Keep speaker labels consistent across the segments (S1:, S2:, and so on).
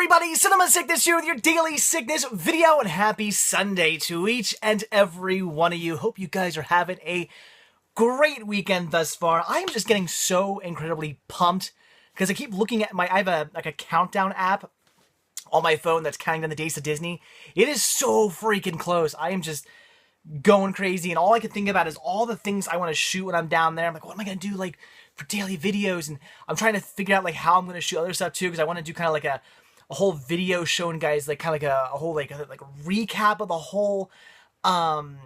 S1: everybody? Cinema Sickness here with your daily sickness video, and happy Sunday to each and every one of you. Hope you guys are having a great weekend thus far. I am just getting so incredibly pumped because I keep looking at I have a countdown app on my phone that's counting down the days to Disney. It is so freaking close. I am just going crazy, and all I can think about is all the things I want to shoot when I'm down there. I'm like, what am I gonna do for daily videos? And I'm trying to figure out how I'm gonna shoot other stuff too, because I want to do kind of a whole video showing guys a whole recap of the whole time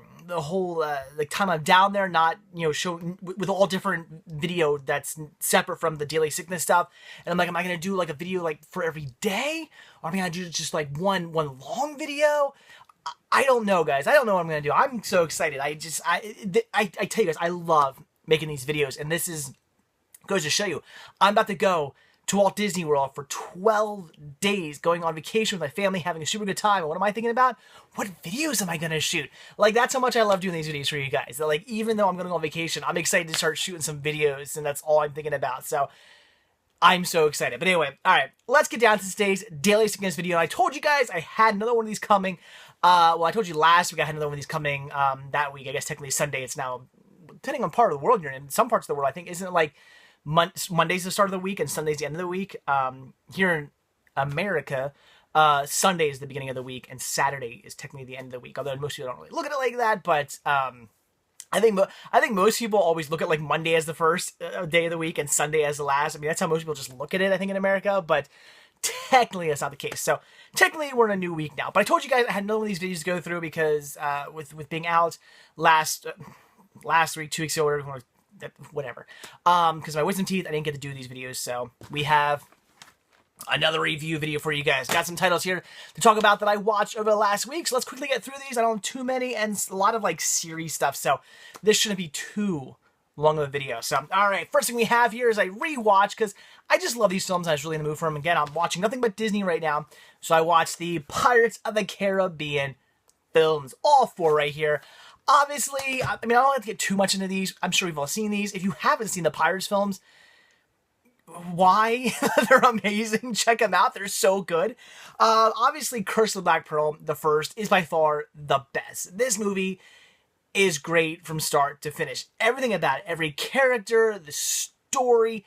S1: I'm down there, not showing with all different video that's separate from the daily sickness stuff. And I'm like, am I gonna do a video for every day, or am I gonna do just one long video? I don't know, guys. I don't know what I'm gonna do. I'm so excited. I tell you guys, I love making these videos, and this goes to show you, I'm about to go to Walt Disney World for 12 days, going on vacation with my family, having a super good time. And what am I thinking about? What videos am I gonna shoot? That's how much I love doing these videos for you guys. Even though I'm gonna go on vacation, I'm excited to start shooting some videos, and that's all I'm thinking about. So I'm so excited. But anyway, all right, let's get down to today's daily sickness video. I told you guys I had another one of these coming. Well, I told you last week I had another one of these coming that week. I guess technically Sunday. It's now, depending on part of the world you're in. Some parts of the world, I think, isn't it Monday's the start of the week and Sunday's the end of the week? Here in America, Sunday is the beginning of the week and Saturday is technically the end of the week. Although most people don't really look at it like that, but I think most people always look at Monday as the first day of the week and Sunday as the last. I mean, that's how most people just look at it, I think, in America, but technically that's not the case. So technically we're in a new week now. But I told you guys I had none of these videos to go through because with being out last week, 2 weeks ago, whatever, because my wisdom teeth, I didn't get to do these videos. So we have another review video for you guys. Got some titles here to talk about that I watched over the last week, so let's quickly get through these. I don't have too many, and a lot of series stuff, so this shouldn't be too long of a video. So all right, first thing we have here is a rewatch, because I just love these films. I was really in the mood for them. Again, I'm watching nothing but Disney right now, so I watched the Pirates of the Caribbean films, all four right here. Obviously, I mean, I don't have to get too much into these. I'm sure we've all seen these. If you haven't seen the Pirates films, why? They're amazing. Check them out. They're so good. Obviously, Curse of the Black Pearl, the first, is by far the best. This movie is great from start to finish. Everything about it, every character, the story,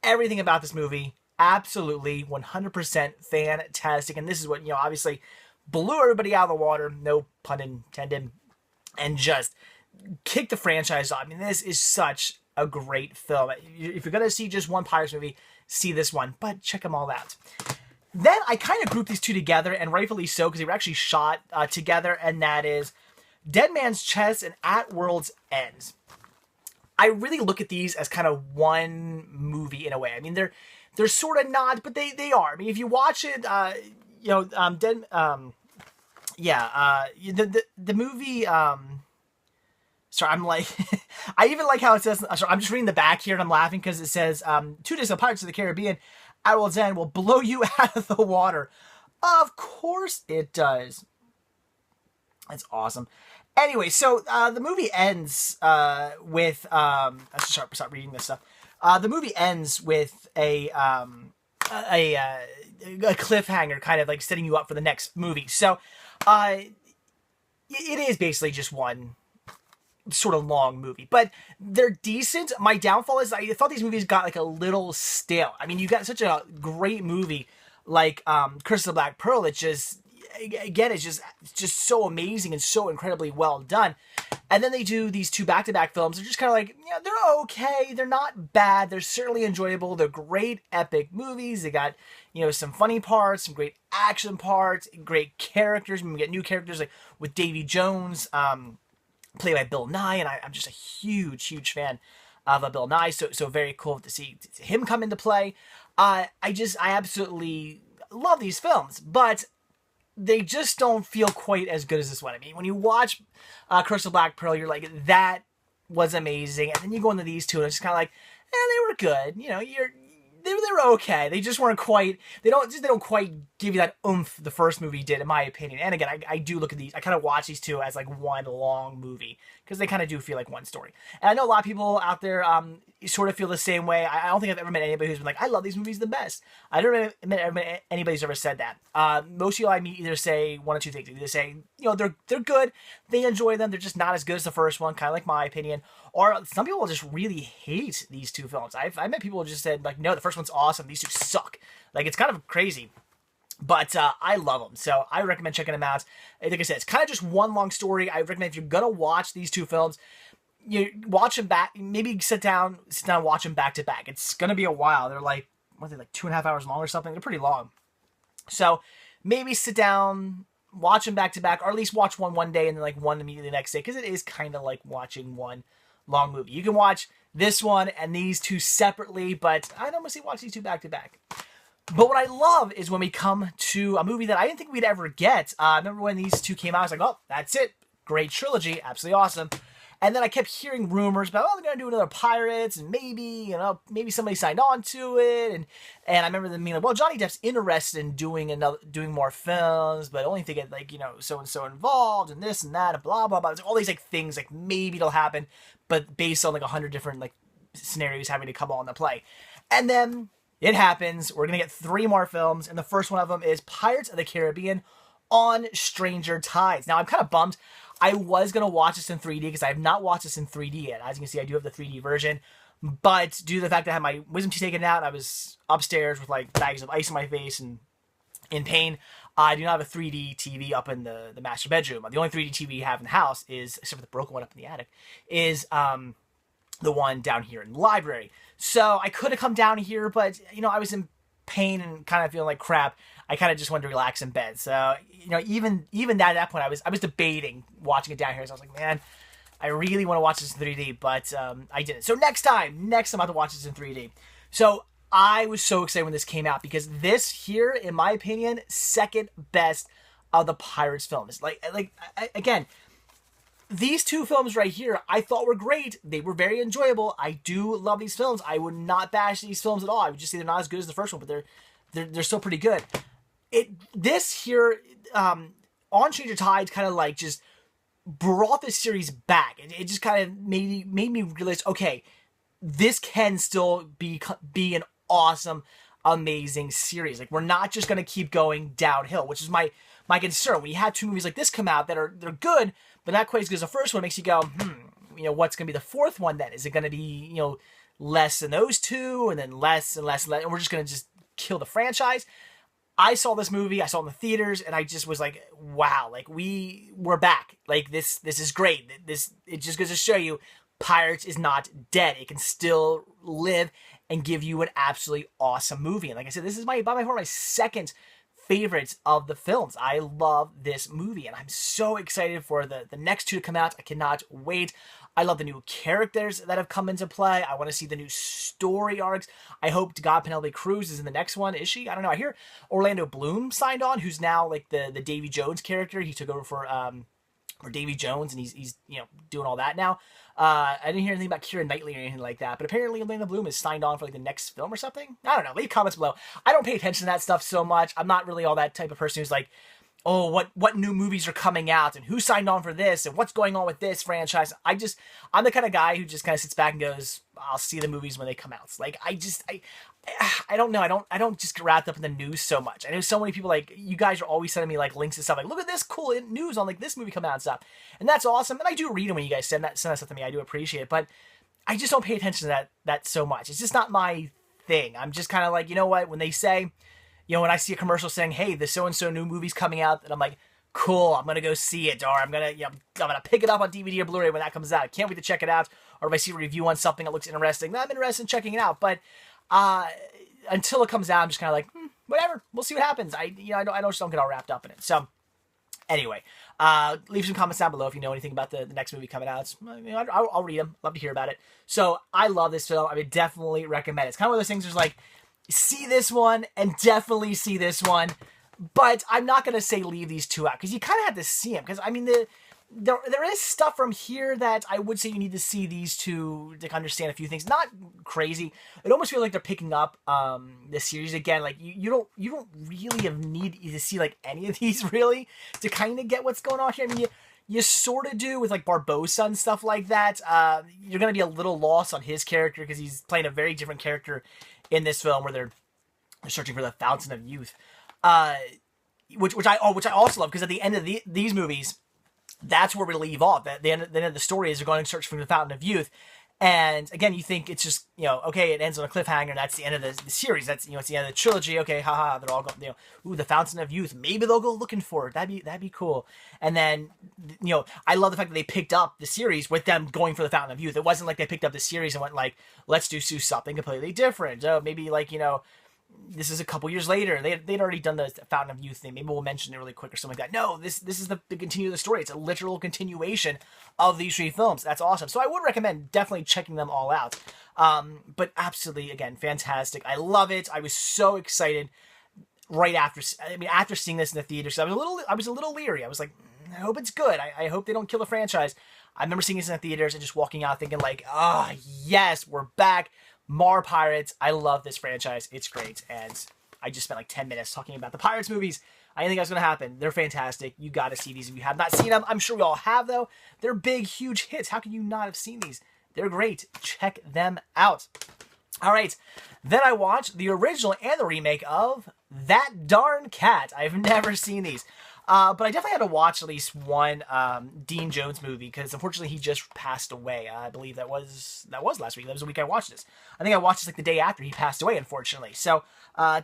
S1: everything about this movie, absolutely 100% fantastic. And this is what, obviously blew everybody out of the water, no pun intended, and just kicked the franchise off. I mean, this is such a great film. If you're going to see just one Pirates movie, see this one, but check them all out. Then I kind of grouped these two together, and rightfully so, because they were actually shot together, and that is Dead Man's Chest and At World's End. I really look at these as kind of one movie in a way. I mean, they're sort of not, but they are. I mean, if you watch it, the movie, sorry, I'm I even like how it says, sorry, I'm just reading the back here and I'm laughing because it says, 2 days of Pirates of the Caribbean, At World's End will blow you out of the water. Of course it does. That's awesome. Anyway, so, the movie ends, with, I should start reading this stuff. The movie ends with a cliffhanger, kind of setting you up for the next movie. So, it is basically just one sort of long movie, but they're decent. My downfall is I thought these movies got a little stale. I mean, you got such a great movie like Curse of the Black Pearl. It's just, again, it's just so amazing and so incredibly well done. And then they do these two back-to-back films. They're just kind of they're okay. They're not bad. They're certainly enjoyable. They're great, epic movies. They got, some funny parts, some great action parts, great characters. We get new characters with Davy Jones, played by Bill Nye, and I'm just a huge, huge fan of Bill Nye. So very cool to see him come into play. I absolutely love these films, but they just don't feel quite as good as this one. I mean, when you watch Curse of Black Pearl, you're like, that was amazing. And then you go into these two, and it's just kind of they were good. were okay. They just weren't quite. They don't quite give you that oomph the first movie did, in my opinion. And again, I do look at these. I kind of watch these two as like one long movie because they kind of do feel like one story. And I know a lot of people out there sort of feel the same way. I don't think I've ever met anybody who's been like, I love these movies the best. I don't really met anybody who's ever said that. Most people I meet either say one or two things. They either say, they're good, they enjoy them, they're just not as good as the first one, kind of like my opinion. Or some people just really hate these two films. I met people who just said, like, no, the first one's awesome, these two suck. Like, it's kind of crazy. But I love them, so I recommend checking them out. Like I said, it's kind of just one long story. I recommend if you're gonna watch these two films, you watch them back. Maybe sit down, and watch them back to back. It's gonna be a while. They're like, what are they, like 2.5 hours long or something? They're pretty long. So maybe sit down, watch them back to back, or at least watch one day and then like one immediately the next day, because it is kind of like watching one long movie. You can watch this one and these two separately, but I don't mostly watch these two back to back. But what I love is when we come to a movie that I didn't think we'd ever get. I remember when these two came out, I was like, oh, that's it. Great trilogy. Absolutely awesome. And then I kept hearing rumors about, oh, they're going to do another Pirates, and maybe somebody signed on to it. And I remember them being like, well, Johnny Depp's interested in doing more films, but only if they get like, so-and-so involved and this and that and blah, blah, blah. It's like all these like things, like maybe it'll happen, but based on like 100 different like scenarios having to come on to play. And then it happens. We're going to get 3 more films, and the first one of them is Pirates of the Caribbean on Stranger Tides. Now, I'm kind of bummed. I was going to watch this in 3D because I have not watched this in 3D yet. As you can see, I do have the 3D version, but due to the fact that I had my wisdom teeth taken out, I was upstairs with like bags of ice in my face and in pain. I do not have a 3D TV up in the master bedroom. The only 3D TV you have in the house is, except for the broken one up in the attic, is the one down here in the library. So I could have come down here, but I was in pain and kind of feeling like crap. I kind of just wanted to relax in bed. So even at that point, I was debating watching it down here. So I was like, man, I really want to watch this in 3D, but I didn't. So next time I have to watch this in 3D. So I was so excited when this came out, because this here, in my opinion, second best of the Pirates films. Again, these two films right here, I thought were great. They were very enjoyable. I do love these films. I would not bash these films at all. I would just say they're not as good as the first one, but they're still pretty good. This here, on Stranger Tides, kind of like just brought this series back. It just kind of made me realize, okay, this can still be an awesome, amazing series. Like, we're not just going to keep going downhill, which is my concern. When you have 2 movies like this come out they're good, but not quite as good as the first one, it makes you go, what's going to be the fourth one then? Is it going to be, less than those 2, and then less and less, and we're just going to just kill the franchise? I saw this movie, I saw it in the theaters, and I just was like, wow, like we're back. Like this is great. It just goes to show you Pirates is not dead. It can still live and give you an absolutely awesome movie. And like I said, this is by far my second favorites of the films. I love this movie, and I'm so excited for the next 2 to come out. I cannot wait. I love the new characters that have come into play. I want to see the new story arcs. I hope to God Penelope Cruz is in the next one. Is she? I don't know. I hear Orlando Bloom signed on, who's now like the Davy Jones character. He took over for Davy Jones, and he's doing all that now. I didn't hear anything about Keira Knightley or anything like that, but apparently Orlando Bloom is signed on for like the next film or something. I don't know. Leave comments below. I don't pay attention to that stuff so much. I'm not really all that type of person who's like, oh, what new movies are coming out and who signed on for this and what's going on with this franchise. I'm the kind of guy who just kind of sits back and goes, I'll see the movies when they come out. Like, I don't know. I don't just get wrapped up in the news so much. I know so many people, like, you guys are always sending me like links and stuff. Like, look at this cool news on like this movie coming out and stuff. And that's awesome. And I do read them when you guys send that stuff to me. I do appreciate it. But I just don't pay attention to that so much. It's just not my thing. I'm just kind of like, you know what? When they say, when I see a commercial saying, hey, the so-and-so new movie's coming out, and I'm like, cool, I'm going to go see it, or I'm going to pick it up on DVD or Blu-ray when that comes out. I can't wait to check it out. Or if I see a review on something that looks interesting, then I'm interested in checking it out. But until it comes out, I'm just kind of like, whatever. We'll see what happens. I just don't get all wrapped up in it. So anyway, leave some comments down below if you know anything about the next movie coming out. I'll read them. Love to hear about it. So I love this film. I would definitely recommend it. It's kind of one of those things there's like, see this one and definitely see this one, but I'm not going to say leave these 2 out, because you kind of have to see them, because I mean there is stuff from here that I would say you need to see these two to understand a few things. Not crazy. It almost feels like they're picking up this series again. Like you don't really need to see like any of these really to kind of get what's going on here. I mean, you sort of do with like Barbossa and stuff like that. You're gonna be a little lost on his character because he's playing a very different character in this film where they're searching for the Fountain of Youth. Which I also love because at the end of these movies, that's where we leave off. At the end of the story is they're going to search for the Fountain of Youth, and again, you think it's just okay, it ends on a cliffhanger. And that's the end of the series. That's it's the end of the trilogy. Okay, haha, they're all going. Ooh, the Fountain of Youth. Maybe they'll go looking for it. That'd be cool. And then I love the fact that they picked up the series with them going for the Fountain of Youth. It wasn't like they picked up the series and went like, let's do something completely different. Maybe like this is a couple years later. They'd already done the Fountain of Youth thing. Maybe we'll mention it really quick or something like that. No, this is the continue of the story. It's a literal continuation of these three films. That's awesome. So I would recommend definitely checking them all out. But absolutely, again, fantastic. I love it. I was so excited right after. I mean, after seeing this in the theater, so I was a little leery. I was like, I hope it's good. I hope they don't kill the franchise. I remember seeing this in the theaters and just walking out thinking like, yes, we're back. More Pirates. I love this franchise. It's great. And I just spent like 10 minutes talking about the Pirates movies. I didn't think that was going to happen. They're fantastic. You got to see these if you have not seen them. I'm sure we all have, though. They're big, huge hits. How can you not have seen these? They're great. Check them out. All right. Then I watched the original and the remake of That Darn Cat. I've never seen these. But I definitely had to watch at least one Dean Jones movie because unfortunately he just passed away. I believe that was last week. That was the week I watched this. I think I watched this like the day after he passed away, unfortunately. So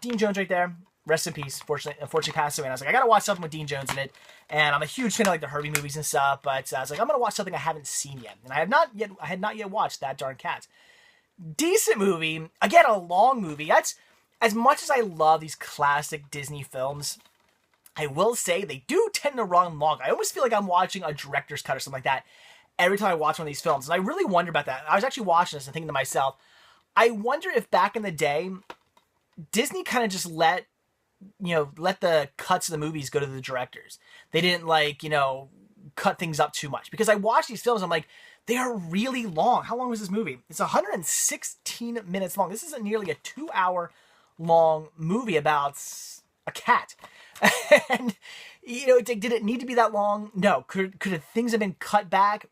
S1: Dean Jones right there. Rest in peace. Unfortunately passed away. And I was like, I gotta watch something with Dean Jones in it. And I'm a huge fan of like the Herbie movies and stuff. But I was like, I'm gonna watch something I haven't seen yet. And I had not yet watched That Darn Cat. Decent movie. Again, a long movie. That's as much as I love these classic Disney films. I will say they do tend to run long. I almost feel like I'm watching a director's cut or something like that every time I watch one of these films. And I really wonder about that. I was actually watching this and thinking to myself, I wonder if back in the day, Disney kind of just let the cuts of the movies go to the directors. They didn't cut things up too much. Because I watch these films, I'm like, they are really long. How long was this movie? It's 116 minutes long. This is nearly a 2-hour long movie about a cat. And did it need to be that long? No. Could things have been cut back?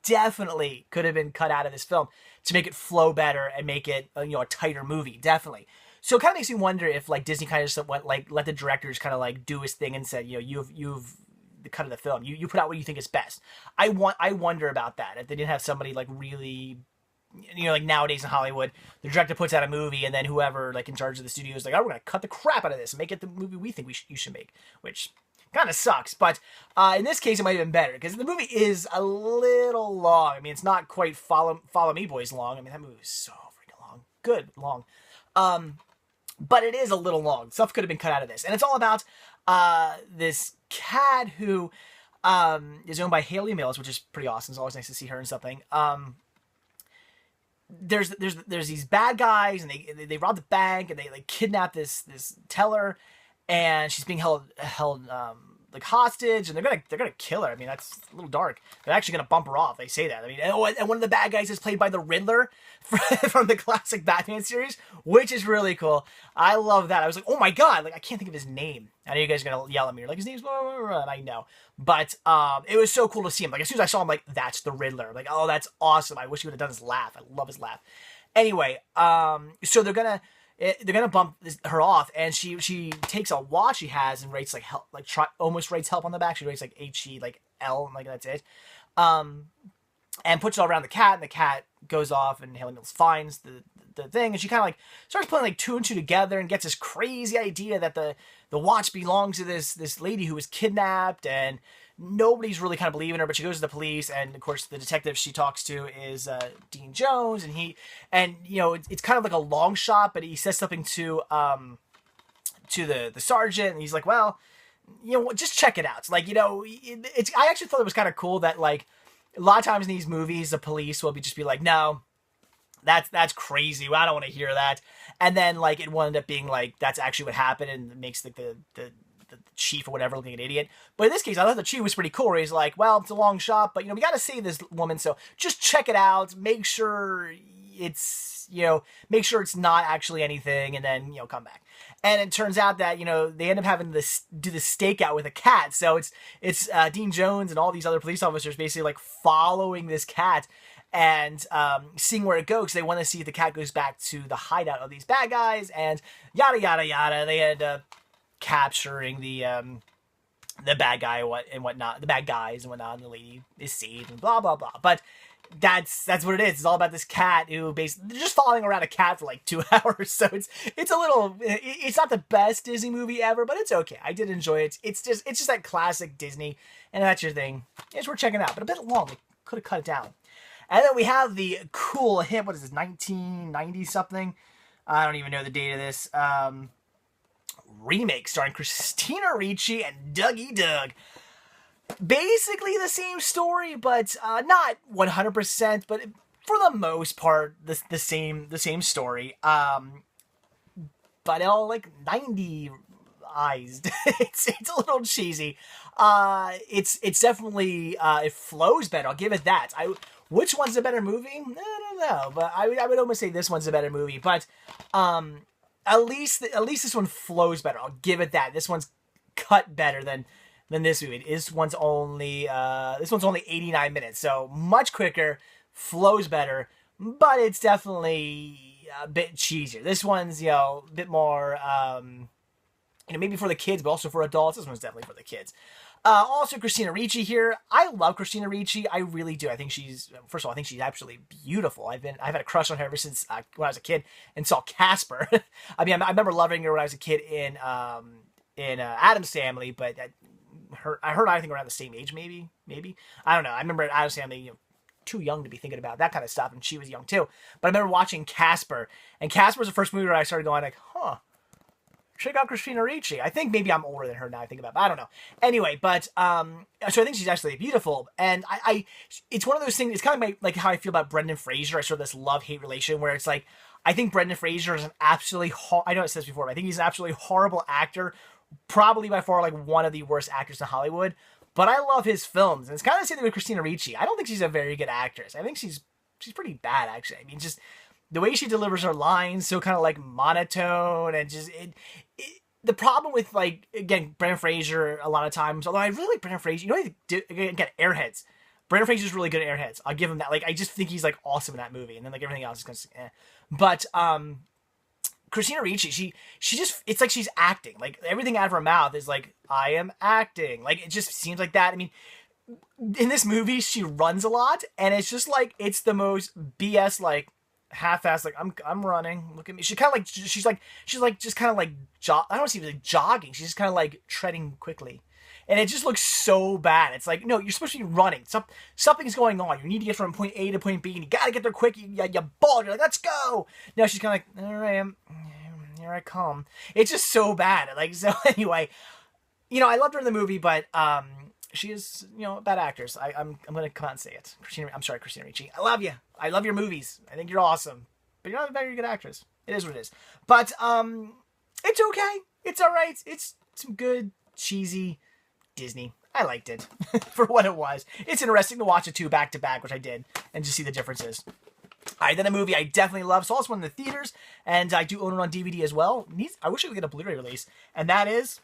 S1: Definitely could have been cut out of this film to make it flow better and make it a tighter movie. Definitely. So it kind of makes me wonder if like Disney kind of just went let the directors kind of like do his thing and said you've the cut of the film. You put out what you think is best. I wonder about that. If they didn't have somebody like really. Like nowadays in Hollywood, the director puts out a movie and then whoever like in charge of the studio is like, oh, we're going to cut the crap out of this and make it the movie we think you should make, which kind of sucks. But in this case, it might have been better because the movie is a little long. I mean, it's not quite Follow Me Boys long. I mean, that movie is so freaking long. Good long. But it is a little long. Stuff could have been cut out of this. And it's all about this cat who is owned by Hayley Mills, which is pretty awesome. It's always nice to see her in something. There's these bad guys and they rob the bank and they like kidnap this teller and she's being held like hostage and they're gonna kill her. I mean, that's a little dark. They're actually gonna bump her off. They say that. I mean, and one of the bad guys is played by the Riddler from the classic Batman series, which is really cool. I love that. I was like, oh my god, like I can't think of his name. I know you guys are gonna yell at me. You're like, his name's blah, blah, blah, blah. And I know, but it was so cool to see him. Like as soon as I saw him, like that's the Riddler. I'm like, oh, that's awesome. I wish he would have done his laugh. I love his laugh. Anyway, so they're gonna bump her off, and she takes a watch she has and rates like help, like almost rates help on the back. She rates like HE like L, and like that's it. And puts it all around the cat, and the cat goes off, and Hayley Mills finds the thing, and she kind of like starts putting like two and two together, and gets this crazy idea that the watch belongs to this lady who was kidnapped, and nobody's really kind of believing her, but she goes to the police, and of course the detective she talks to is Dean Jones, and it's kind of like a long shot, but he says something to the sergeant, and he's like, well, just check it out. It's like, I actually thought it was kind of cool that like a lot of times in these movies the police will just be like, no, that's crazy, I don't want to hear that, and then like it will end up being like that's actually what happened, and it makes like the the chief or whatever looking an idiot. But in this case, I thought the chief was pretty cool. Where he's like, well, it's a long shot, but we got to save this woman, so just check it out, make sure it's make sure it's not actually anything, and then come back. And it turns out that they end up having to do the stakeout with a cat. So it's Dean Jones and all these other police officers basically like following this cat and seeing where it goes. They want to see if the cat goes back to the hideout of these bad guys, and yada yada yada. They end up capturing the bad guy and whatnot, the bad guys and whatnot, and the lady is saved and blah blah blah. But that's what it is. It's all about this cat who basically they're just following around a cat for like 2 hours. So it's a little, it's not the best Disney movie ever, but it's okay. I did enjoy it. It's just that classic Disney, and that's your thing. It's worth checking out, but a bit long. They could have cut it down. And then we have the cool hit. What is this? 1990 something. I don't even know the date of this. Remake starring Christina Ricci and Dougie Doug. Basically the same story, but not 100%, but for the most part, the same story. But all like 90ized. it's a little cheesy. It's definitely it flows better. I'll give it that. Which one's a better movie? I don't know, but I would almost say this one's a better movie. But at least this one flows better. I'll give it that. This one's cut better than this movie. This one's only 89 minutes, so much quicker, flows better, but it's definitely a bit cheesier. This one's a bit more maybe for the kids, but also for adults. This one's definitely for the kids. Also, Christina Ricci here. I love Christina Ricci. I really do. I think first of all, I think she's absolutely beautiful. I've had a crush on her ever since when I was a kid and saw Casper. I mean, I remember loving her when I was a kid in Addams Family, but I heard I think around the same age, maybe. I don't know. I remember Addams Family, too young to be thinking about that kind of stuff, and she was young too. But I remember watching Casper, and Casper was the first movie where I started going like, check out Christina Ricci. I think maybe I'm older than her now. I think about it. I don't know. Anyway, but so I think she's actually beautiful, and it's one of those things. It's kind of like how I feel about Brendan Fraser. I sort of this love-hate relation where it's like I think Brendan Fraser is an absolutely I know it says before, but I think he's an absolutely horrible actor. Probably by far like one of the worst actors in Hollywood, but I love his films. And it's kind of the same thing with Christina Ricci. I don't think she's a very good actress. I think she's pretty bad, actually. I mean, just the way she delivers her lines, so kind of like monotone, and just the problem with like again Brendan Fraser a lot of times. Although I really like Brendan Fraser, again Airheads. Brendan Fraser's really good at Airheads. I'll give him that. Like I just think he's like awesome in that movie, and then like everything else is kind of But Christina Ricci, she just, it's like she's acting. Like, everything out of her mouth is like, I am acting. Like, it just seems like that. I mean, in this movie, she runs a lot, and it's just like, it's the most BS, like, half-assed, like, I'm running, look at me. She kind of like, she's like, just kind of like, I don't see like jogging. She's just kind of like treading quickly. And it just looks so bad. It's like, no, you're supposed to be running. Something's going on. You need to get from point A to point B, and you gotta get there quick. You ball. You're like, let's go. Now she's kind of like, all right, here I come. It's just so bad. Like, so anyway, I loved her in the movie, but she is, a bad actress. I'm gonna come out and say it. I'm sorry, Christina Ricci. I love you. I love your movies. I think you're awesome, but you're not a very good actress. It is what it is. But it's okay. It's all right. It's some good cheesy Disney. I liked it for what it was. It's interesting to watch the two back to back, which I did, and just see the differences. All right, then a movie I definitely love. Saw this one in the theaters, and I do own it on DVD as well. I wish I could get a Blu-ray release, and that is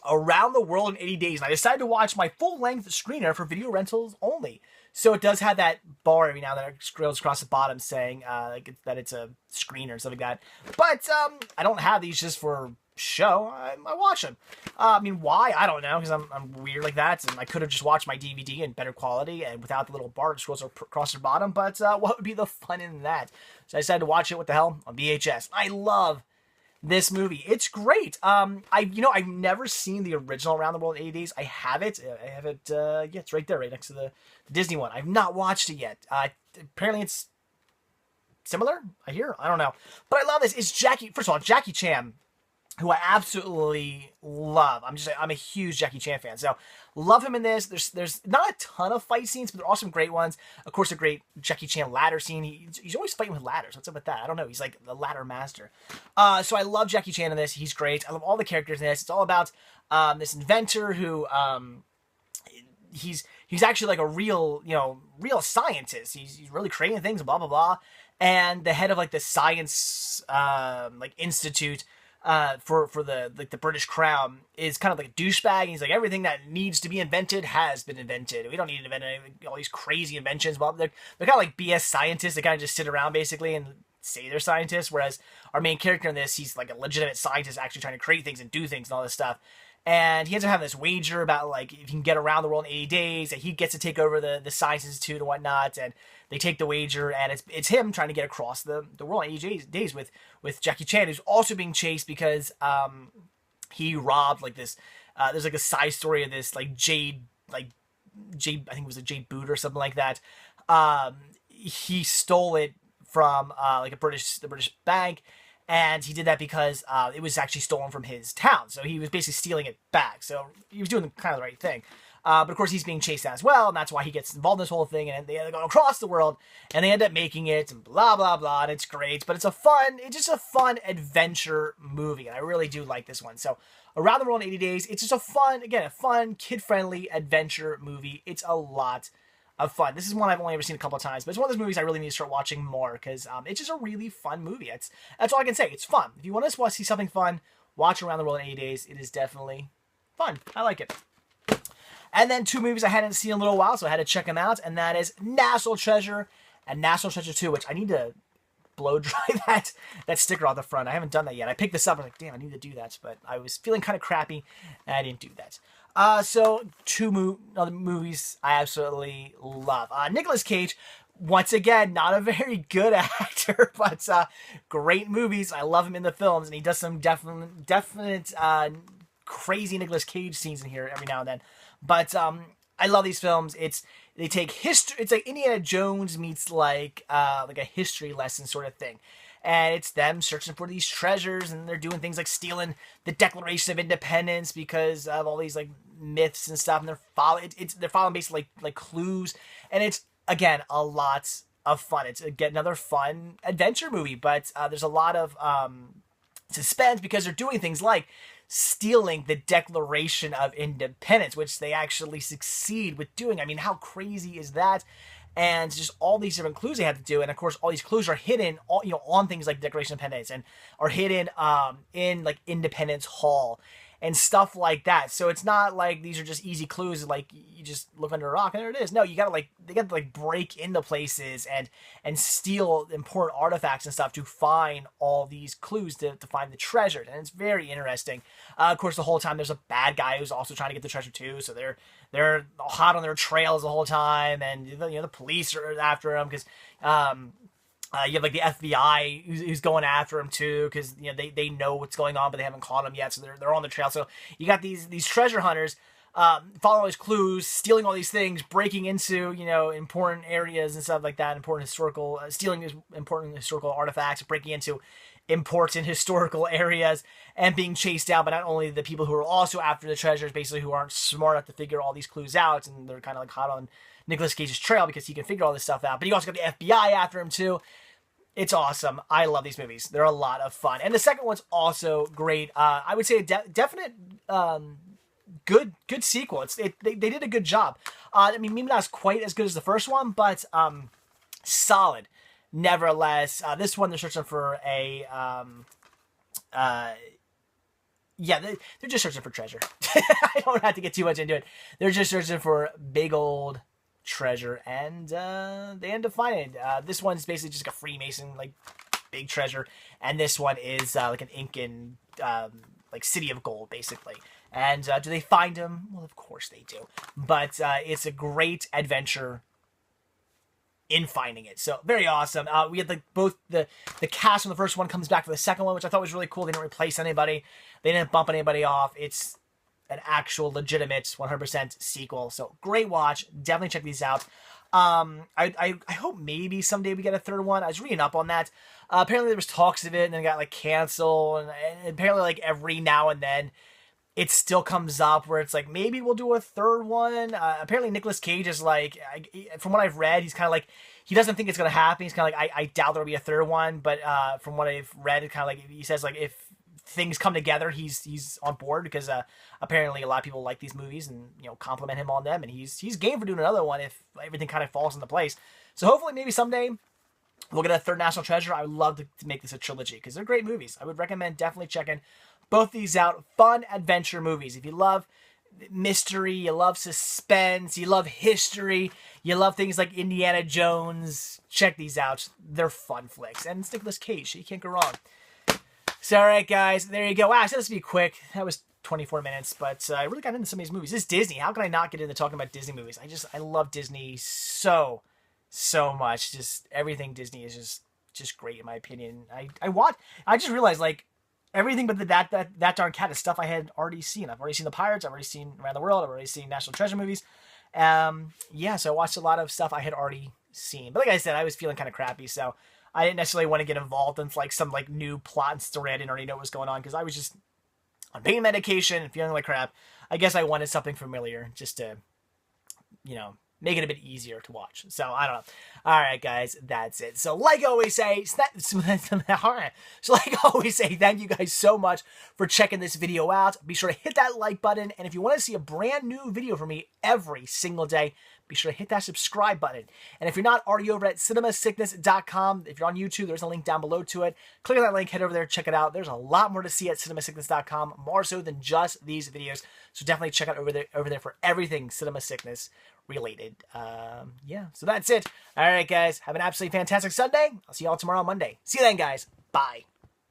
S1: Around the World in 80 Days. And I decided to watch my full-length screener for video rentals only. So it does have that bar every now and then it scrolls across the bottom saying that it's a screener and stuff like that. But I don't have these just for show. I watch them. I mean, why? I don't know, because I'm weird like that, and I could have just watched my DVD in better quality and without the little bar that scrolls across the bottom, but what would be the fun in that? So I decided to watch it, what the hell, on VHS. I love this movie. It's great. I've never seen the original Around the World in 80 Days. I have it. It's right there, right next to the Disney one. I've not watched it yet. Apparently it's similar, I hear. I don't know. But I love this. It's Jackie Chan. who I absolutely love. I'm a huge Jackie Chan fan, so love him in this. There's not a ton of fight scenes, but there are some great ones. Of course, a great Jackie Chan ladder scene. He's always fighting with ladders. What's up with that? I don't know. He's like the ladder master. So I love Jackie Chan in this. He's great. I love all the characters in this. It's all about this inventor who he's actually like a real real scientist. He's really creating things, blah blah blah. And the head of like the science like institute for the British Crown is kind of like a douchebag. He's like, everything that needs to be invented has been invented. We don't need to invent all these crazy inventions. Well, they're kind of like BS scientists. They kind of just sit around basically and say they're scientists. Whereas our main character in this, he's like a legitimate scientist, actually trying to create things and do things and all this stuff. And he ends up having this wager about like if he can get around the world in 80 days, that he gets to take over the Science Institute and whatnot. And they take the wager, and it's him trying to get across the world in 80 days with Jackie Chan, who's also being chased because he robbed like this. There's like a side story of this like Jade, I think it was a Jade boot or something like that. He stole it from like the British bank. And he did that because it was actually stolen from his town. So he was basically stealing it back. So he was doing kind of the right thing. But of course, he's being chased down as well. And that's why he gets involved in this whole thing. And they go across the world. And they end up making it. And blah, blah, blah. And it's great. But it's just a fun adventure movie. And I really do like this one. So Around the World in 80 Days. It's just a fun, kid-friendly adventure movie. It's a lot of fun. This is one I've only ever seen a couple of times, but it's one of those movies I really need to start watching more because it's just a really fun movie. That's all I can say. It's fun. If you want to see something fun, watch Around the World in 80 Days. It is definitely fun. I like it. And then two movies I hadn't seen in a little while, so I had to check them out, and that is National Treasure and National Treasure 2, which I need to blow dry that sticker on the front. I haven't done that yet. I picked this up and I was like, damn, I need to do that, but I was feeling kind of crappy and I didn't do that. So two other movies I absolutely love. Nicolas Cage, once again, not a very good actor, but great movies. I love him in the films, and he does some definite crazy Nicolas Cage scenes in here every now and then. But I love these films. They take history. It's like Indiana Jones meets like a history lesson sort of thing. And it's them searching for these treasures, and they're doing things like stealing the Declaration of Independence because of all these like myths and stuff. And they're following basically like clues, and it's again a lot of fun. It's again another fun adventure movie, but there's a lot of suspense because they're doing things like stealing the Declaration of Independence, which they actually succeed with doing. I mean, how crazy is that? And just all these different clues they have to do, and of course, all these clues are hidden, on things like Declaration of Independence, and are hidden in like Independence Hall and stuff like that. So it's not like these are just easy clues, like you just look under a rock and there it is. No, they got to break into places and steal important artifacts and stuff to find all these clues to find the treasure, and it's very interesting. Of course, the whole time there's a bad guy who's also trying to get the treasure too, so they're hot on their trails the whole time, and the police are after them because you have like the FBI who's going after him too because they know what's going on, but they haven't caught him yet, so they're on the trail. So you got these treasure hunters following all these clues, stealing all these things, breaking into important areas and stuff like that, stealing these important historical artifacts, breaking into important historical areas, and being chased down by not only the people who are also after the treasures, basically who aren't smart enough to figure all these clues out, and they're kind of like hot on Nicolas Cage's trail because he can figure all this stuff out. But you also got the FBI after him too. It's awesome. I love these movies. They're a lot of fun. And the second one's also great. I would say a definite good sequel. They did a good job. I mean, maybe not as quite as good as the first one, but solid. Nevertheless, this one they're searching for they're just searching for treasure. I don't have to get too much into it. They're just searching for big old treasure, and they end up finding it. This one's basically just like a Freemason like big treasure, and this one is like an Incan like city of gold basically. And do they find him? Well, of course they do. But it's a great adventure in finding it. So very awesome. We had both the cast from the first one comes back for the second one, which I thought was really cool. They didn't replace anybody. They didn't bump anybody off. It's an actual legitimate 100% sequel. So great watch. Definitely check these out. I hope maybe someday we get a third one. I was reading up on that. Apparently there was talks of it and then it got like canceled, and apparently like every now and then it still comes up where it's like maybe we'll do a third one. Apparently Nicolas Cage is like, from what I've read, he's kind of like, he doesn't think it's gonna happen. He's kind of like, I doubt there'll be a third one. But from what I've read, it kind of like he says like if things come together, he's on board because apparently a lot of people like these movies and compliment him on them, and he's game for doing another one if everything kind of falls into place. So hopefully maybe someday we'll get a third National Treasure. I would love to make this a trilogy because they're great movies. I would recommend definitely checking both these out. Fun adventure movies. If you love mystery, you love suspense, you love history, you love things like Indiana Jones, check these out. They're fun flicks. And it's Nicolas Cage, so you can't go wrong. So, all right, guys, there you go. Wow, I said this would be quick. That was 24 minutes, but I really got into some of these movies. It's Disney. How can I not get into talking about Disney movies? I love Disney so much. Just everything Disney is just great in my opinion. I just realized like everything but that darn cat is stuff I had already seen. I've already seen the Pirates. I've already seen Around the World. I've already seen National Treasure movies. Yeah, so I watched a lot of stuff I had already seen. But like I said, I was feeling kind of crappy, so I didn't necessarily want to get involved in like some like new plot and story I didn't already know what was going on because I was just on pain medication and feeling like crap. I guess I wanted something familiar just to, make it a bit easier to watch. So I don't know. All right, guys, that's it. So like I always say, thank you guys so much for checking this video out. Be sure to hit that like button, and if you want to see a brand new video from me every single day, be sure to hit that subscribe button. And if you're not already over at cinemasickness.com, if you're on YouTube, there's a link down below to it. Click on that link, head over there, check it out. There's a lot more to see at cinemasickness.com, more so than just these videos. So definitely check out over there for everything Cinema Sickness related. Yeah, so that's it. All right, guys, have an absolutely fantastic Sunday. I'll see you all tomorrow on Monday. See you then, guys. Bye.